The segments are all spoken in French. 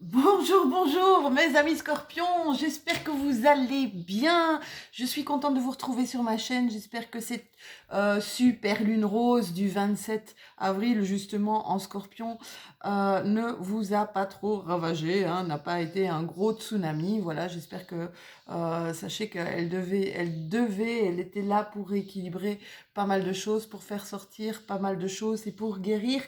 Bonjour, bonjour mes amis scorpions, j'espère que vous allez bien. Je suis contente de vous retrouver sur ma chaîne. J'espère que cette super lune rose du 27 avril justement en scorpion ne vous a pas trop ravagé, hein, n'a pas été un gros tsunami. Voilà, j'espère que sachez elle était là pour équilibrer pas mal de choses, pour faire sortir pas mal de choses et pour guérir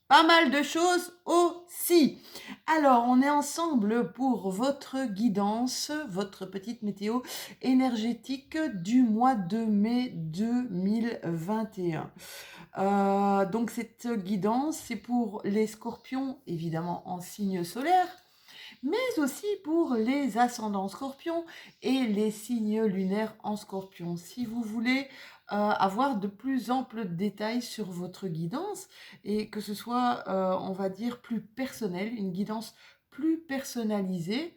pas mal de choses aussi. Alors, on est ensemble pour votre guidance, votre petite météo énergétique du mois de mai 2021. Donc, cette guidance, c'est pour les scorpions, évidemment en signe solaire, mais aussi pour les ascendants scorpions et les signes lunaires en scorpion. Si vous voulez avoir de plus amples détails sur votre guidance et que ce soit, on va dire, plus personnel, une guidance plus personnalisée,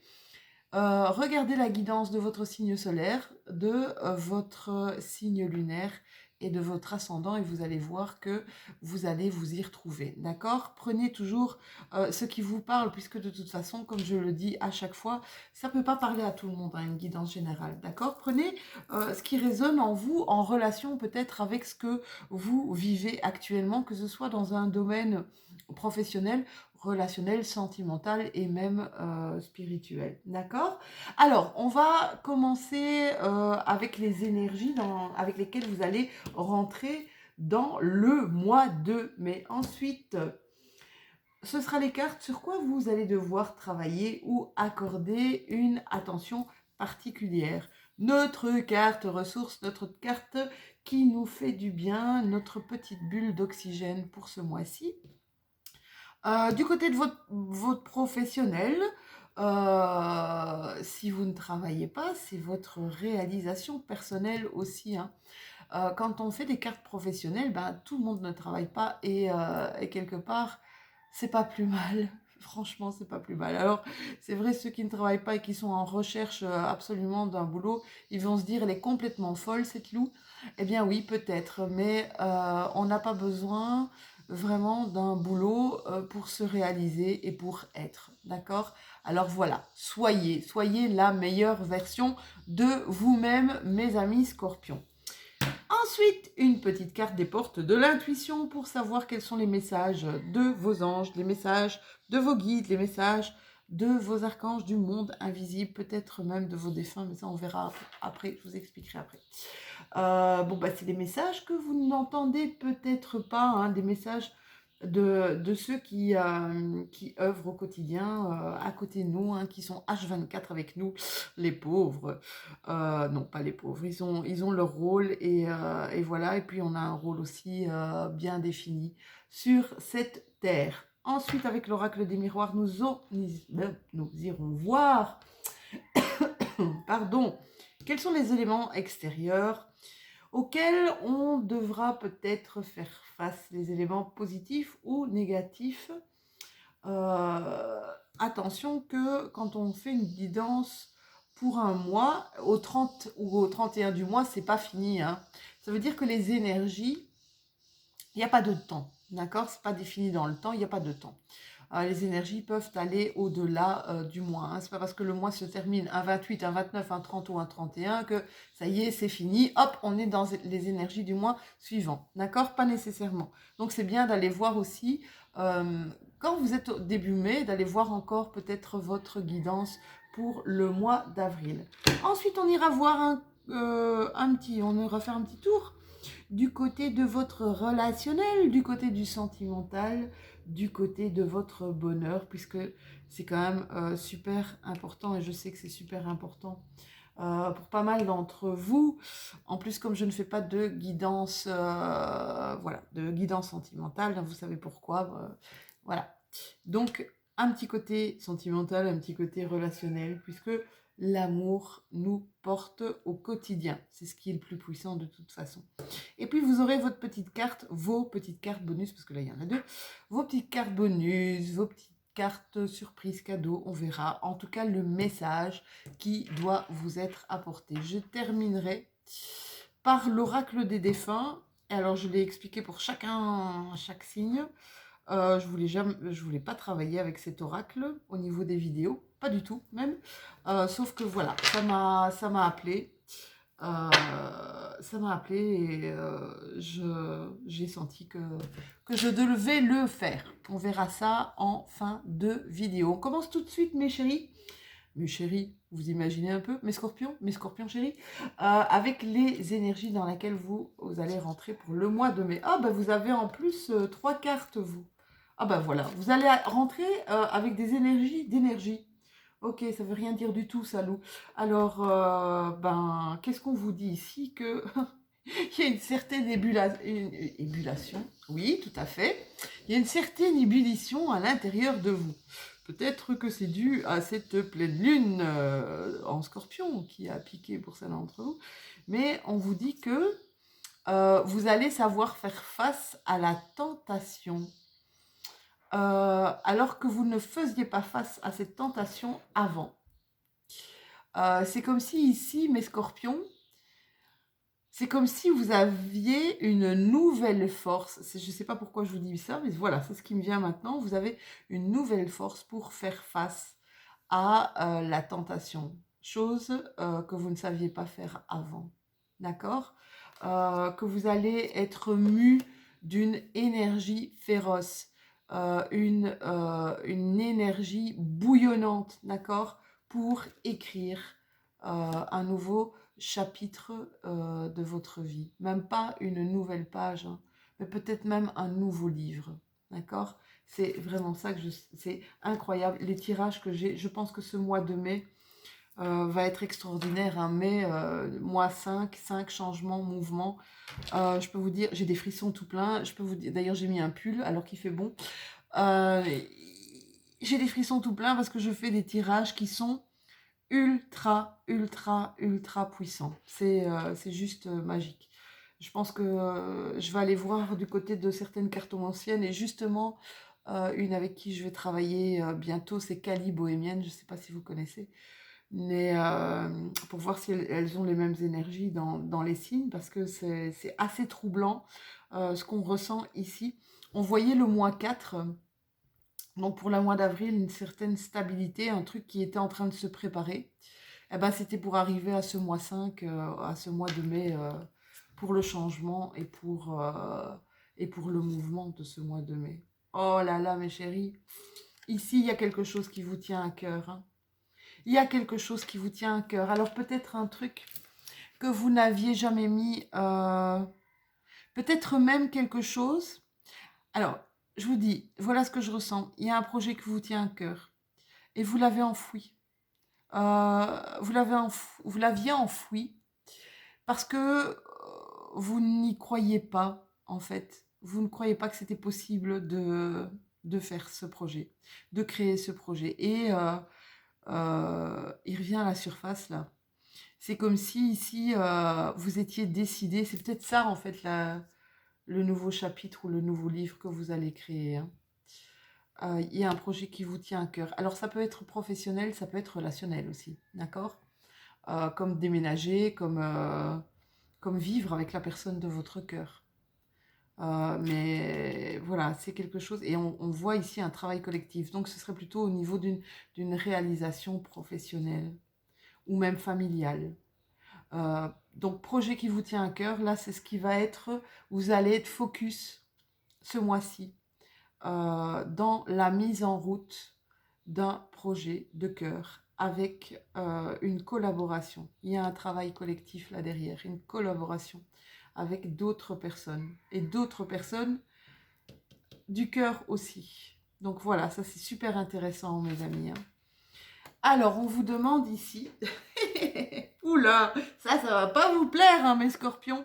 regardez la guidance de votre signe solaire, de votre signe lunaire et de votre ascendant et vous allez voir que vous allez vous y retrouver. D'accord? Prenez toujours ce qui vous parle puisque de toute façon, comme je le dis à chaque fois, ça ne peut pas parler à tout le monde, hein, une guidance générale. D'accord? Prenez ce qui résonne en vous en relation peut-être avec ce que vous vivez actuellement, que ce soit dans un domaine professionnel, relationnel, sentimental et même spirituel. D'accord? Alors, on va commencer avec les énergies avec lesquelles vous allez rentrer dans le mois de mai. Ensuite, ce sera les cartes sur quoi vous allez devoir travailler ou accorder une attention particulière. Notre carte ressource, notre carte qui nous fait du bien, notre petite bulle d'oxygène pour ce mois-ci. Du côté de votre professionnel, si vous ne travaillez pas, c'est votre réalisation personnelle aussi, hein. Quand on fait des cartes professionnelles, ben, tout le monde ne travaille pas et quelque part, c'est pas plus mal. Franchement, c'est pas plus mal. Alors, c'est vrai, ceux qui ne travaillent pas et qui sont en recherche absolument d'un boulot, ils vont se dire, elle est complètement folle, cette Lou. Eh bien oui, peut-être, mais on n'a pas besoin vraiment d'un boulot pour se réaliser et pour être. D'accord? Alors voilà, soyez la meilleure version de vous-même, mes amis scorpions. Ensuite, une petite carte des portes de l'intuition pour savoir quels sont les messages de vos anges, les messages de vos guides, les messages de vos archanges du monde invisible, peut-être même de vos défunts, mais ça on verra après, je vous expliquerai après. Bon, bah, c'est des messages que vous n'entendez peut-être pas, hein, des messages de ceux qui œuvrent au quotidien à côté de nous, hein, qui sont H24 avec nous, les pauvres. Non, pas les pauvres, ils ont leur rôle et voilà, et puis on a un rôle aussi bien défini sur cette terre. Ensuite, avec l'oracle des miroirs, nous irons voir pardon, quels sont les éléments extérieurs auxquels on devra peut-être faire face, les éléments positifs ou négatifs. Euh, Attention que quand on fait une guidance pour un mois, au 30 ou au 31 du mois, c'est pas fini, hein. Ça veut dire que les énergies, il n'y a pas de temps, d'accord? C'est pas défini dans le temps, il n'y a pas de temps. Les énergies peuvent aller au-delà du mois, hein. C'est pas parce que le mois se termine un 28, un 29, un 30 ou un 31 que ça y est, c'est fini. Hop, on est dans les énergies du mois suivant. D'accord? Pas nécessairement. Donc c'est bien d'aller voir aussi, euh, quand vous êtes au début mai, d'aller voir encore peut-être votre guidance pour le mois d'avril. Ensuite, on ira voir on ira faire un petit tour du côté de votre relationnel, du côté du sentimental, du côté de votre bonheur, puisque c'est quand même super important, et je sais que c'est super important pour pas mal d'entre vous. En plus, comme je ne fais pas de guidance, voilà, de guidance sentimentale, vous savez pourquoi, voilà. Donc, un petit côté sentimental, un petit côté relationnel, puisque l'amour nous porte au quotidien. C'est ce qui est le plus puissant de toute façon. Et puis vous aurez votre petite carte, vos petites cartes bonus, parce que là il y en a deux, vos petites cartes bonus, vos petites cartes surprise cadeau, on verra. En tout cas, le message qui doit vous être apporté. Je terminerai par l'oracle des défunts. Alors je l'ai expliqué pour chaque signe. Je voulais pas travailler avec cet oracle au niveau des vidéos, pas du tout même. Sauf que voilà, ça m'a appelé. Ça m'a appelé et j'ai senti que je devais le faire. On verra ça en fin de vidéo. On commence tout de suite, mes chéris. Mes chéris, vous imaginez un peu, mes scorpions chéris, avec les énergies dans lesquelles vous allez rentrer pour le mois de mai. Ah, ben vous avez en plus 3 cartes, vous. Ah, ben voilà, vous allez rentrer avec des énergie. Ok, ça veut rien dire du tout, ça, Lou. Alors, ben, qu'est-ce qu'on vous dit ici que il y a une certaine ébullition. Oui, tout à fait. Il y a une certaine ébullition à l'intérieur de vous. Peut-être que c'est dû à cette pleine lune en scorpion qui a piqué pour certains d'entre vous. Mais on vous dit que vous allez savoir faire face à la tentation. Alors que vous ne faisiez pas face à cette tentation avant. C'est comme si ici, mes scorpions, c'est comme si vous aviez une nouvelle force. Je ne sais pas pourquoi je vous dis ça, mais voilà, c'est ce qui me vient maintenant. Vous avez une nouvelle force pour faire face à la tentation. Chose que vous ne saviez pas faire avant. D'accord? Que vous allez être mu d'une énergie féroce. Une énergie bouillonnante, d'accord? Pour écrire un nouveau chapitre de votre vie. Même pas une nouvelle page, hein, mais peut-être même un nouveau livre. D'accord? C'est vraiment ça que c'est incroyable. Les tirages que j'ai, je pense que ce mois de mai va être extraordinaire. Hein. Mai, mois 5 changements, mouvements. Je peux vous dire, j'ai des frissons tout plein. Je peux vous dire, d'ailleurs, j'ai mis un pull alors qu'il fait bon. J'ai des frissons tout plein parce que je fais des tirages qui sont ultra puissant. C'est juste magique. Je pense que je vais aller voir du côté de certaines cartes anciennes et justement une avec qui je vais travailler bientôt, c'est Kali Bohémienne, je ne sais pas si vous connaissez, mais pour voir si elles ont les mêmes énergies dans les signes parce que c'est assez troublant ce qu'on ressent ici. On voyait le mois 4. Donc pour le mois d'avril, une certaine stabilité, un truc qui était en train de se préparer. Eh ben, c'était pour arriver à ce mois 5, à ce mois de mai, pour le changement et pour le mouvement de ce mois de mai. Oh là là, mes chéris, ici, il y a quelque chose qui vous tient à cœur. Hein. Il y a quelque chose qui vous tient à cœur. Alors peut-être un truc que vous n'aviez jamais mis, peut-être même quelque chose. Alors, je vous dis, voilà ce que je ressens. Il y a un projet qui vous tient à cœur et vous l'avez enfoui. Vous l'aviez enfoui parce que vous n'y croyez pas, en fait. Vous ne croyez pas que c'était possible de faire ce projet, de créer ce projet. Et il revient à la surface, là. C'est comme si, ici, vous étiez décidé. C'est peut-être ça, en fait, le nouveau chapitre ou le nouveau livre que vous allez créer. Hein. Il y a un projet qui vous tient à cœur. Alors, ça peut être professionnel, ça peut être relationnel aussi, d'accord? Comme déménager, comme vivre avec la personne de votre cœur. Mais voilà, c'est quelque chose, et on voit ici un travail collectif, donc ce serait plutôt au niveau d'une réalisation professionnelle ou même familiale. Donc projet qui vous tient à cœur, là c'est ce qui va être, vous allez être focus ce mois-ci dans la mise en route d'un projet de cœur avec une collaboration. Il y a un travail collectif là derrière, une collaboration avec d'autres personnes. Et d'autres personnes du cœur aussi. Donc voilà, ça c'est super intéressant mes amis. Hein. Alors on vous demande ici, oula, ça va pas vous plaire hein, mes scorpions.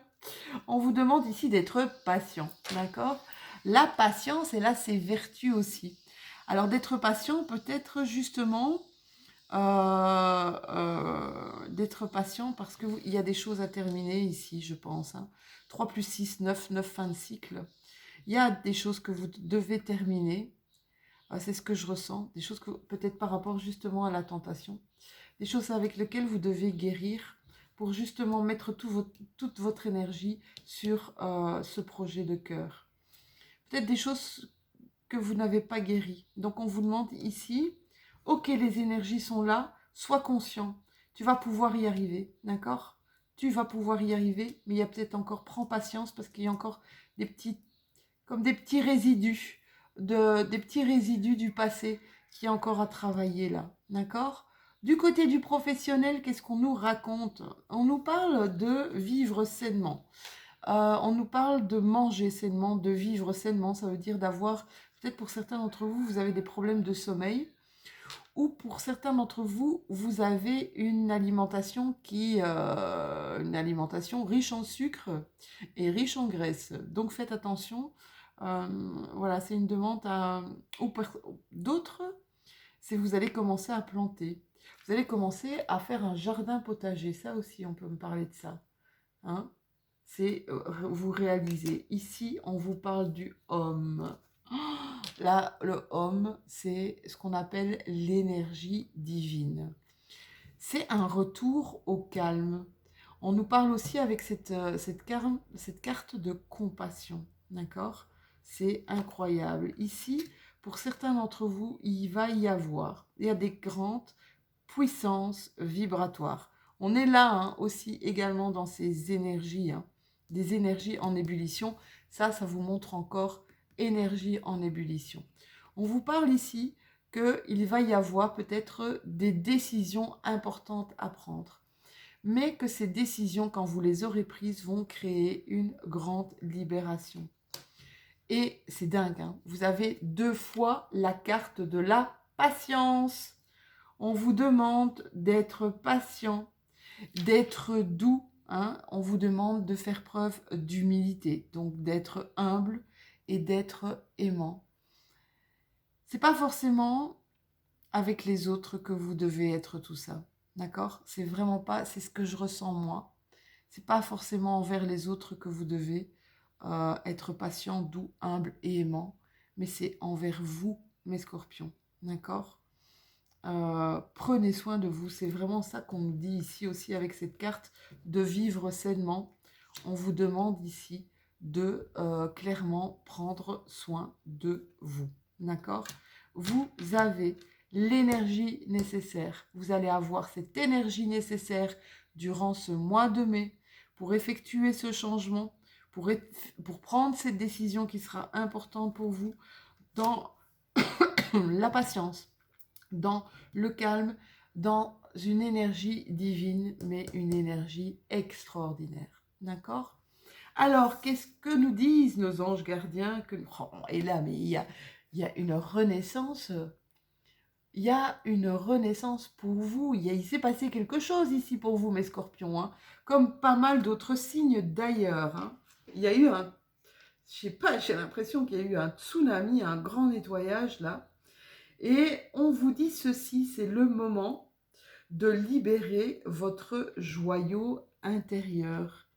On vous demande ici d'être patient, d'accord? La patience, et là c'est vertu aussi. Alors d'être patient peut-être justement d'être patient parce qu'il y a des choses à terminer ici, je pense. Hein. 3 plus 6, 9, 9 fins de cycle. Il y a des choses que vous devez terminer. C'est ce que je ressens. Des choses que peut-être par rapport justement à la tentation. Des choses avec lesquelles vous devez guérir pour justement mettre toute votre énergie sur ce projet de cœur. Peut-être des choses que vous n'avez pas guéri. Donc on vous demande ici, ok, les énergies sont là, sois conscient, tu vas pouvoir y arriver, d'accord? Tu vas pouvoir y arriver, mais il y a peut-être encore, prends patience parce qu'il y a encore des petits, comme des petits résidus, des petits résidus du passé qui est encore à travailler là, d'accord? Du côté du professionnel, qu'est-ce qu'on nous raconte? On nous parle de vivre sainement. On nous parle de manger sainement, de vivre sainement. Ça veut dire d'avoir, peut-être pour certains d'entre vous, vous avez des problèmes de sommeil. Ou pour certains d'entre vous, vous avez une alimentation une alimentation riche en sucre et riche en graisse. Donc faites attention. Voilà, c'est une demande à d'autres. C'est vous allez commencer à planter. Vous allez commencer à faire un jardin potager. Ça aussi, on peut me parler de ça. Hein? C'est vous réalisez. Ici, on vous parle du homme. Là, le homme, c'est ce qu'on appelle l'énergie divine. C'est un retour au calme. On nous parle aussi avec cette carte de compassion. D'accord? C'est incroyable. Ici, pour certains d'entre vous, il y a des grandes puissances vibratoires. On est là hein, aussi également dans ces énergies, hein, des énergies en ébullition. Ça vous montre encore énergie en ébullition. On vous parle ici qu'il va y avoir peut-être des décisions importantes à prendre, mais que ces décisions, quand vous les aurez prises, vont créer une grande libération. Et c'est dingue, hein, vous avez 2 fois la carte de la patience. On vous demande d'être patient, d'être doux, hein. On vous demande de faire preuve d'humilité, donc d'être humble et d'être aimant. C'est pas forcément avec les autres que vous devez être tout ça, d'accord? C'est vraiment pas, c'est ce que je ressens moi. C'est pas forcément envers les autres que vous devez être patient, doux, humble et aimant, mais c'est envers vous, mes scorpions, d'accord? Prenez soin de vous, c'est vraiment ça qu'on nous dit ici aussi avec cette carte de vivre sainement. On vous demande ici de clairement prendre soin de vous, d'accord? Vous avez l'énergie nécessaire, vous allez avoir cette énergie nécessaire durant ce mois de mai pour effectuer ce changement, pour prendre cette décision qui sera importante pour vous dans la patience, dans le calme, dans une énergie divine, mais une énergie extraordinaire. D'accord? Alors, qu'est-ce que nous disent nos anges gardiens et là, mais il y a une renaissance. Il y a une renaissance pour vous. Il s'est passé quelque chose ici pour vous, mes scorpions. Hein, comme pas mal d'autres signes d'ailleurs. Hein. Il y a eu je sais pas, j'ai l'impression qu'il y a eu un tsunami, un grand nettoyage là. Et on vous dit ceci, c'est le moment de libérer votre joyau intérieur.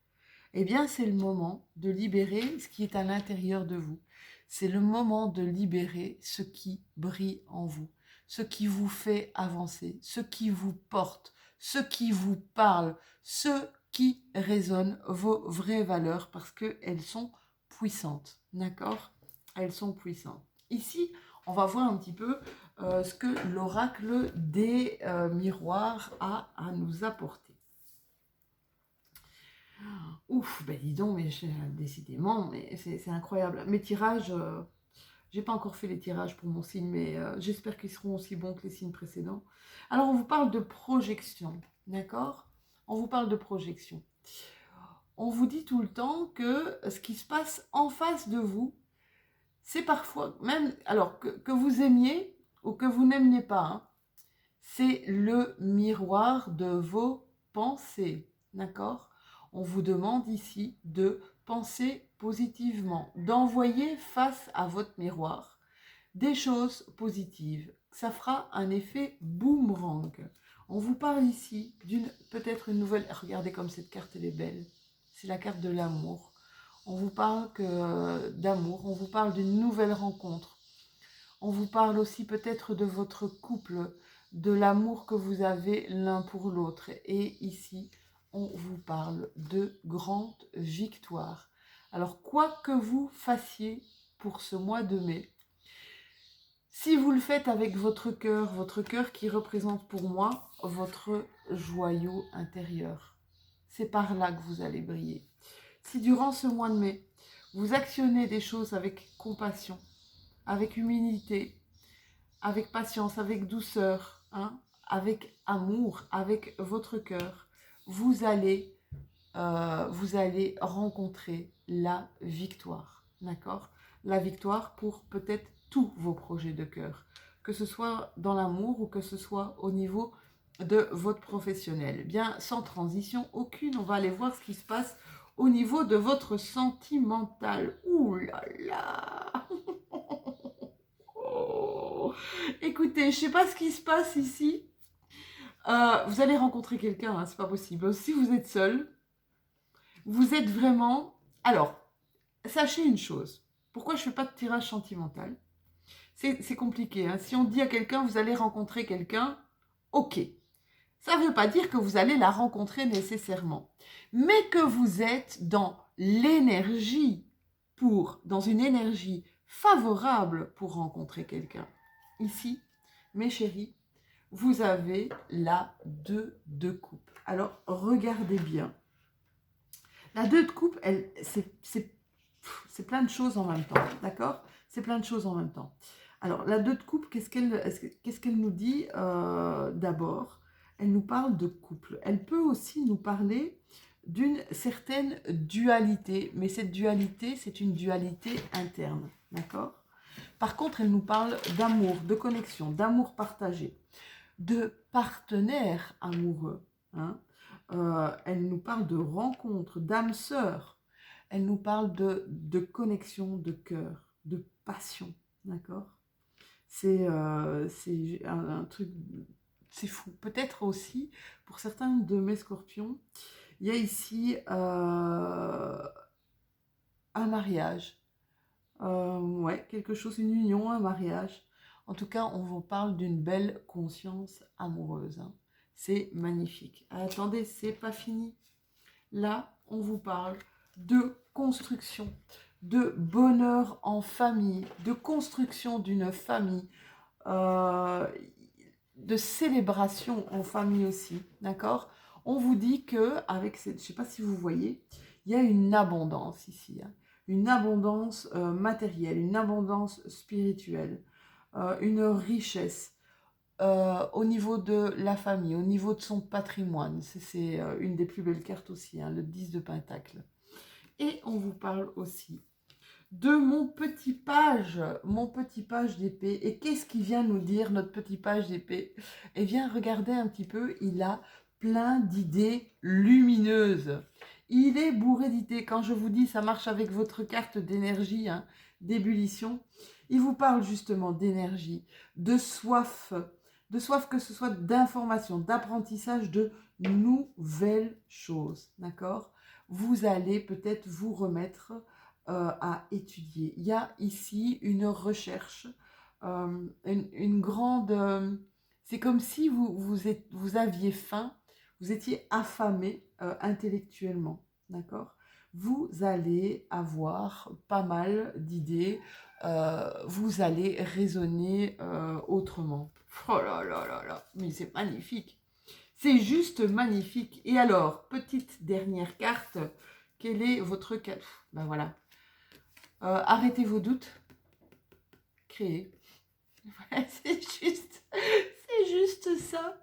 Eh bien, c'est le moment de libérer ce qui est à l'intérieur de vous. C'est le moment de libérer ce qui brille en vous, ce qui vous fait avancer, ce qui vous porte, ce qui vous parle, ce qui résonne vos vraies valeurs parce qu'elles sont puissantes. D'accord? Elles sont puissantes. Ici, on va voir un petit peu ce que l'oracle des miroirs a à nous apporter. Ouf, ben dis donc, mais décidément, mais c'est incroyable. Mes tirages, j'ai pas encore fait les tirages pour mon signe, mais j'espère qu'ils seront aussi bons que les signes précédents. Alors, on vous parle de projection, d'accord? On vous parle de projection. On vous dit tout le temps que ce qui se passe en face de vous, c'est parfois, même, alors que vous aimiez ou que vous n'aimiez pas, hein, c'est le miroir de vos pensées, d'accord? On vous demande ici de penser positivement, d'envoyer face à votre miroir des choses positives. Ça fera un effet boomerang. On vous parle ici d'une peut-être une nouvelle... Regardez comme cette carte elle est belle. C'est la carte de l'amour. On vous parle d'amour, on vous parle d'une nouvelle rencontre. On vous parle aussi peut-être de votre couple, de l'amour que vous avez l'un pour l'autre. Et ici, on vous parle de grandes victoires. Alors, quoi que vous fassiez pour ce mois de mai, Si vous le faites avec votre cœur qui représente pour moi votre joyau intérieur, c'est par là que vous allez briller. Si durant ce mois de mai, vous actionnez des choses avec compassion, avec humilité, avec patience, avec douceur, hein, avec amour, avec votre cœur, vous allez rencontrer la victoire, d'accord? La victoire pour peut-être tous vos projets de cœur, que ce soit dans l'amour ou que ce soit au niveau de votre professionnel. Eh bien, sans transition aucune, on va aller voir ce qui se passe au niveau de votre sentimental. Ouh là là. Oh. Écoutez, je sais pas ce qui se passe ici. Vous allez rencontrer quelqu'un, hein, c'est pas possible. Si vous êtes seul, vous êtes vraiment... Alors, sachez une chose. Pourquoi je ne fais pas de tirage sentimental? C'est compliqué. Hein. Si on dit à quelqu'un, vous allez rencontrer quelqu'un, ok. Ça ne veut pas dire que vous allez la rencontrer nécessairement. Mais que vous êtes dans l'énergie dans une énergie favorable pour rencontrer quelqu'un. Ici, mes chéris, vous avez la 2 de coupe. Alors, regardez bien. La 2 de coupe, c'est plein de choses en même temps, d'accord? C'est plein de choses en même temps. Alors, la 2 de coupe, qu'est-ce qu'elle nous dit d'abord? Elle nous parle de couple. Elle peut aussi nous parler d'une certaine dualité, mais cette dualité, c'est une dualité interne, d'accord? Par contre, elle nous parle d'amour, de connexion, d'amour partagé, de partenaires amoureux, hein? Elle nous parle de rencontres, d'âme sœur. Elle nous parle de connexion de cœur, de passion, d'accord? C'est un truc, c'est fou. Peut-être aussi, pour certains de mes scorpions, il y a ici un mariage. Ouais, quelque chose, une union, un mariage. En tout cas, on vous parle d'une belle conscience amoureuse. Hein. C'est magnifique. Attendez, c'est pas fini. Là, on vous parle de construction, de bonheur en famille, de construction d'une famille, de célébration en famille aussi, d'accord? On vous dit que, avec cette, je ne sais pas si vous voyez, il y a une abondance ici, hein, une abondance matérielle, une abondance spirituelle, une richesse au niveau de la famille, au niveau de son patrimoine. C'est une des plus belles cartes aussi, hein, le 10 de Pentacle. Et on vous parle aussi de mon petit page d'épée. Et qu'est-ce qui vient nous dire notre petit page d'épée? Eh bien, regardez un petit peu, il a plein d'idées lumineuses. Il est bourré d'idées. Quand je vous dis, ça marche avec votre carte d'énergie, hein, d'ébullition. Il vous parle justement d'énergie, de soif que ce soit d'information, d'apprentissage de nouvelles choses, d'accord? Vous allez peut-être vous remettre à étudier. Il y a ici une recherche, une grande... c'est comme si vous aviez faim, vous étiez affamé intellectuellement, d'accord? Vous allez avoir pas mal d'idées, vous allez raisonner autrement. Oh là là là là, mais c'est magnifique. C'est juste magnifique. Et alors, petite dernière carte, quel est votre cas? Ben voilà. Arrêtez vos doutes, créez. C'est juste ça.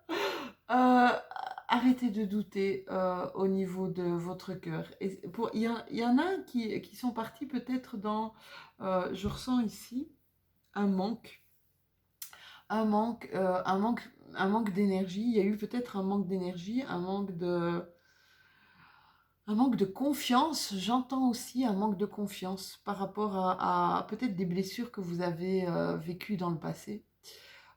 Arrêtez de douter au niveau de votre cœur. Il y en a qui sont partis peut-être dans, je ressens ici, un manque, un manque d'énergie. Il y a eu peut-être un manque d'énergie, un manque de confiance. J'entends aussi un manque de confiance par rapport à peut-être des blessures que vous avez vécues dans le passé.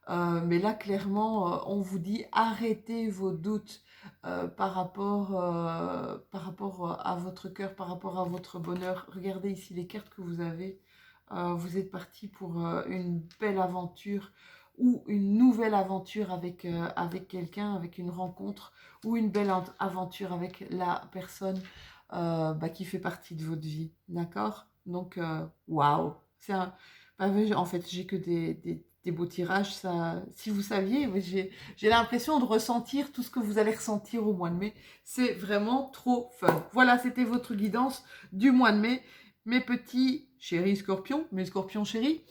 Mais là, clairement, on vous dit arrêtez vos doutes par rapport à votre cœur, par rapport à votre bonheur. Regardez ici les cartes que vous avez. Vous êtes parti pour une belle aventure ou une nouvelle aventure avec quelqu'un, avec une rencontre, ou une belle aventure avec la personne qui fait partie de votre vie. D'accord? Donc, waouh! En fait, j'ai que des beaux tirages. Ça, si vous saviez, j'ai l'impression de ressentir tout ce que vous allez ressentir au mois de mai. C'est vraiment trop fun. Voilà, c'était votre guidance du mois de mai. Mes petits chéris scorpions, mes scorpions chéris.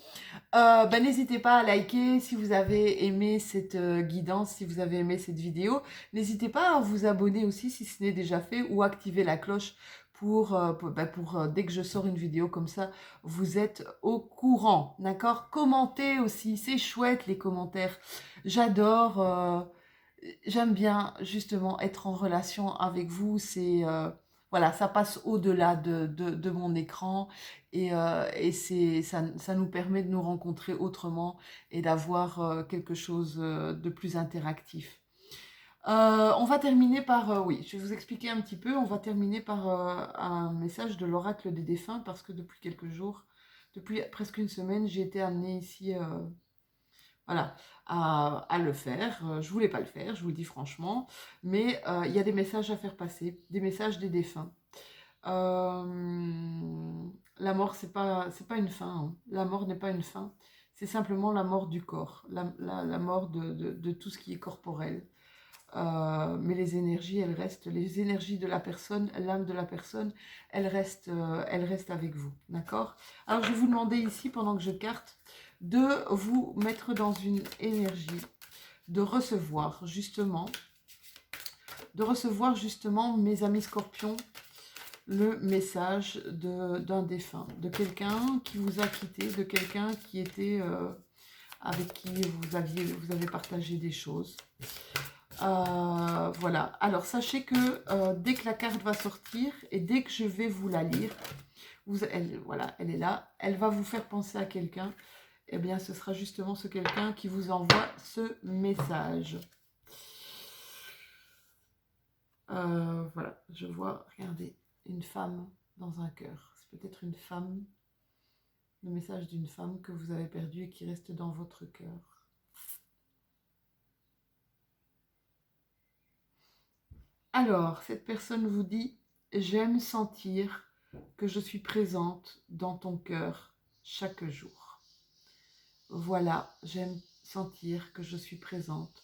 N'hésitez pas à liker si vous avez aimé cette guidance, si vous avez aimé cette vidéo. N'hésitez pas à vous abonner aussi si ce n'est déjà fait ou activer la cloche pour dès que je sors une vidéo comme ça, vous êtes au courant, d'accord? Commentez aussi, c'est chouette les commentaires. J'adore, j'aime bien justement être en relation avec vous. Voilà, ça passe au-delà de mon écran et ça nous permet de nous rencontrer autrement et d'avoir quelque chose de plus interactif. On va terminer par, oui, je vais vous expliquer un petit peu, on va terminer par un message de l'oracle des défunts parce que depuis quelques jours, depuis presque une semaine, j'ai été amenée ici voilà, à le faire. Je voulais pas le faire, je vous le dis franchement, mais il y a des messages à faire passer, des messages des défunts. La mort, c'est pas une fin, hein. La mort n'est pas une fin, c'est simplement la mort du corps, la mort de tout ce qui est corporel. Mais les énergies, elles restent, les énergies de la personne, l'âme de la personne, elles restent avec vous, d'accord? Alors, je vais vous demander ici, pendant que je carte, de vous mettre dans une énergie de recevoir justement, mes amis scorpions, le message d'un défunt, de quelqu'un qui vous a quitté, de quelqu'un qui était avec qui vous avez partagé des choses. Voilà, alors sachez que dès que la carte va sortir et dès que je vais vous la lire, voilà, elle est là, elle va vous faire penser à quelqu'un. Eh bien, ce sera justement ce quelqu'un qui vous envoie ce message. Voilà, je vois, regardez, une femme dans un cœur. C'est peut-être une femme, le message d'une femme que vous avez perdue et qui reste dans votre cœur. Alors, cette personne vous dit « J'aime sentir que je suis présente dans ton cœur chaque jour. » Voilà, j'aime sentir que je suis présente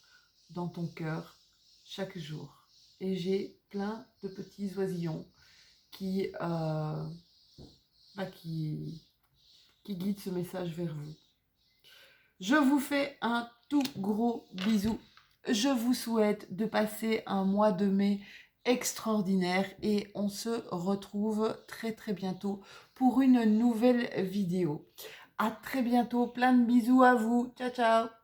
dans ton cœur chaque jour. Et j'ai plein de petits oisillons qui guident ce message vers vous. Je vous fais un tout gros bisou. Je vous souhaite de passer un mois de mai extraordinaire et on se retrouve très très bientôt pour une nouvelle vidéo. À très bientôt, plein de bisous à vous. Ciao ciao.